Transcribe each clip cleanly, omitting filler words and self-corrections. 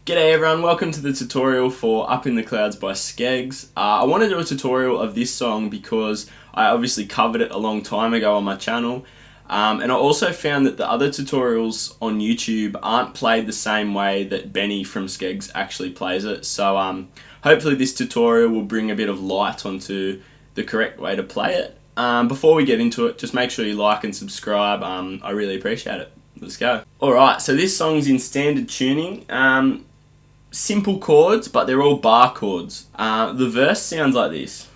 G'day everyone, welcome to the tutorial for Up in the Clouds by Skegss. I want to do a tutorial of this song because I obviously covered it a long time ago on my channel, and I also found that the other tutorials on YouTube aren't played the same way that Benny from Skegss actually plays it. So hopefully this tutorial will bring a bit of light onto the correct way to play it. Before we get into it, just make sure you like and subscribe. I really appreciate it. Let's go. Alright, so this song's in standard tuning. Simple chords, but they're all bar chords. The verse sounds like this.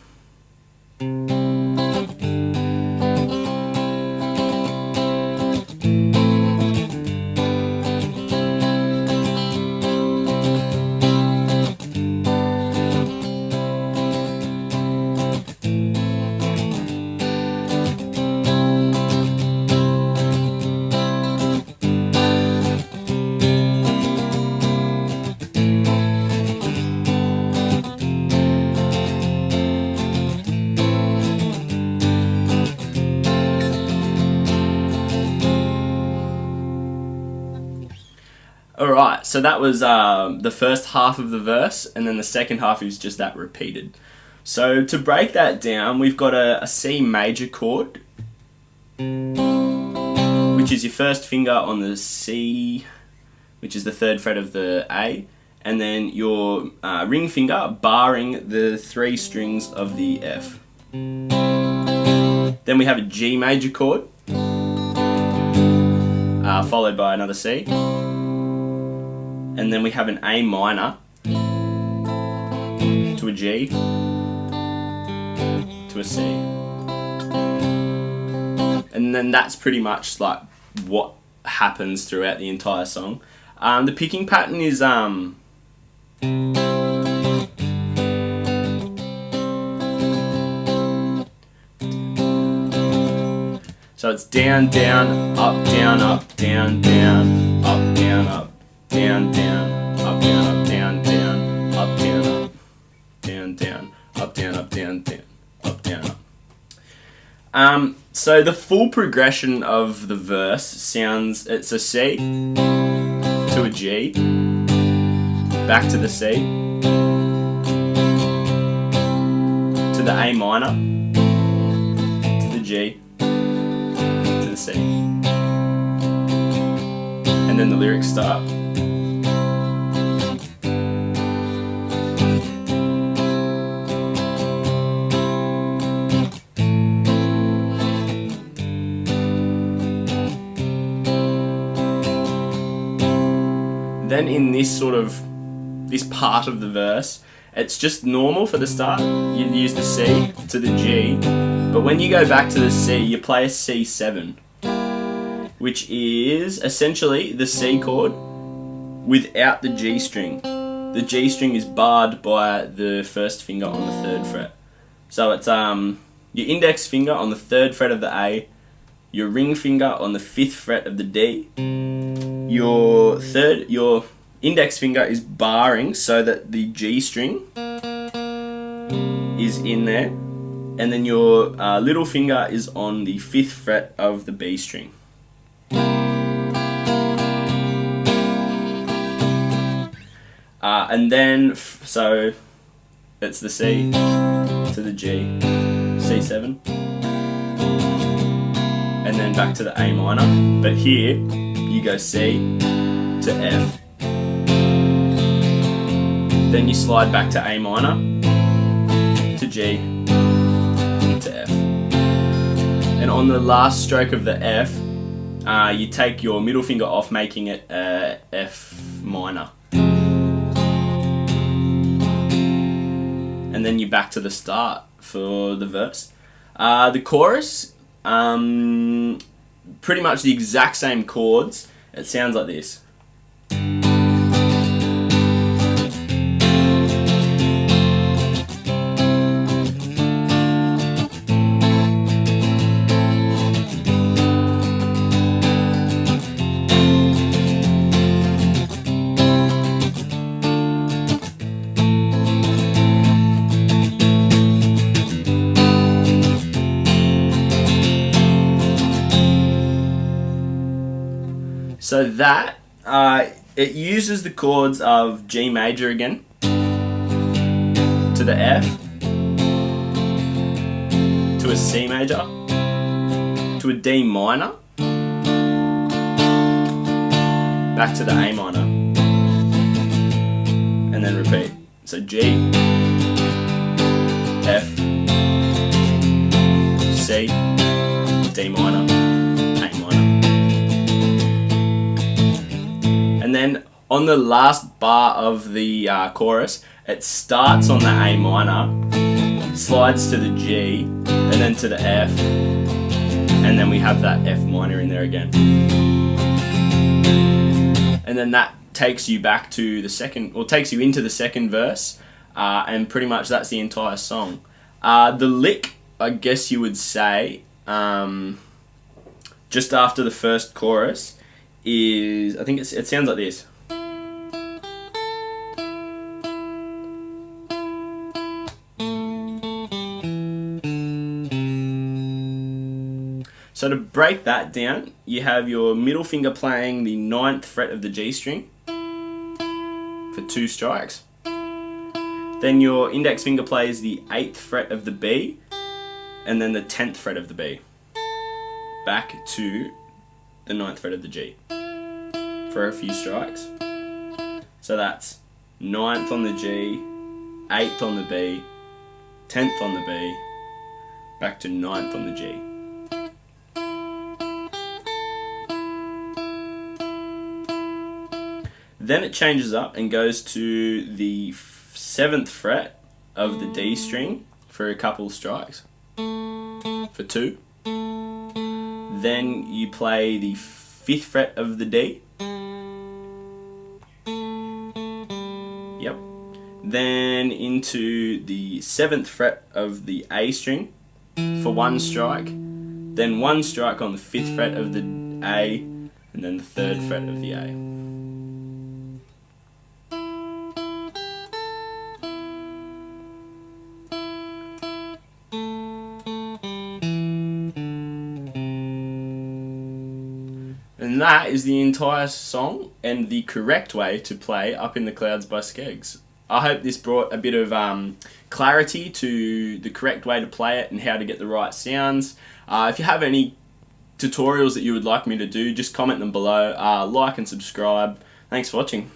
Alright, so that was the first half of the verse, and then the second half is just that repeated. So to break that down, we've got a C major chord, which is your first finger on the C, which is the third fret of the A, and then your ring finger barring the 3 strings of the F. Then we have a G major chord, followed by another C. And then we have an A minor to a G to a C. And then that's pretty much like what happens throughout the entire song. The picking pattern is so it's down, down, up, down, up, down, down, up, down, up. Down, down, up, down, up, down, down, up, down, up, down, down, up, down, up, down, down, up, down, up. So the full progression of the verse sounds, it's a C to a G, back to the C, to the A minor, to the G, to the C. And then the lyrics start. Then in this part of the verse, it's just normal for the start. You use the C to the G, but when you go back to the C, you play a C7, which is essentially the C chord without the G string. The G string is barred by the first finger on the 3rd fret. So it's your index finger on the 3rd fret of the A, your ring finger on the 5th fret of the D, your index finger is barring so that the G string is in there, and then your little finger is on the 5th fret of the B string. And then, so it's the C to the G, C7, and then back to the A minor, but here you go C to F, then you slide back to A minor, to G, to F. And on the last stroke of the F, you take your middle finger off, making it F minor. And then you're back to the start for the verse. The chorus, pretty much the exact same chords. It sounds like this. So that it uses the chords of G major again, to the F, to a C major, to a D minor, back to the A minor, and then repeat. So G, F, C, D minor, A minor. And then on the last bar of the chorus, it starts on the A minor, slides to the G, and then to the F, and then we have that F minor in there again. And then that takes you back to the second, or takes you into the second verse, and pretty much that's the entire song. The lick, I guess you would say, just after the first chorus, is, I think it sounds like this. So to break that down, you have your middle finger playing the 9th fret of the G string for 2 strikes. Then your index finger plays the 8th fret of the B, and then the 10th fret of the B. Back to the 9th fret of the G for a few strikes. So that's 9th on the G, 8th on the B, 10th on the B, back to 9th on the G. Then it changes up and goes to the 7th fret of the D string for a couple strikes, for 2. Then you play the 5th fret of the D. Yep. Then into the 7th fret of the A string for 1 strike. Then 1 strike on the 5th fret of the A, and then the 3rd fret of the A. And that is the entire song and the correct way to play Up in the Clouds by Skegss. I hope this brought a bit of clarity to the correct way to play it and how to get the right sounds. If you have any tutorials that you would like me to do, just comment them below, like and subscribe. Thanks for watching.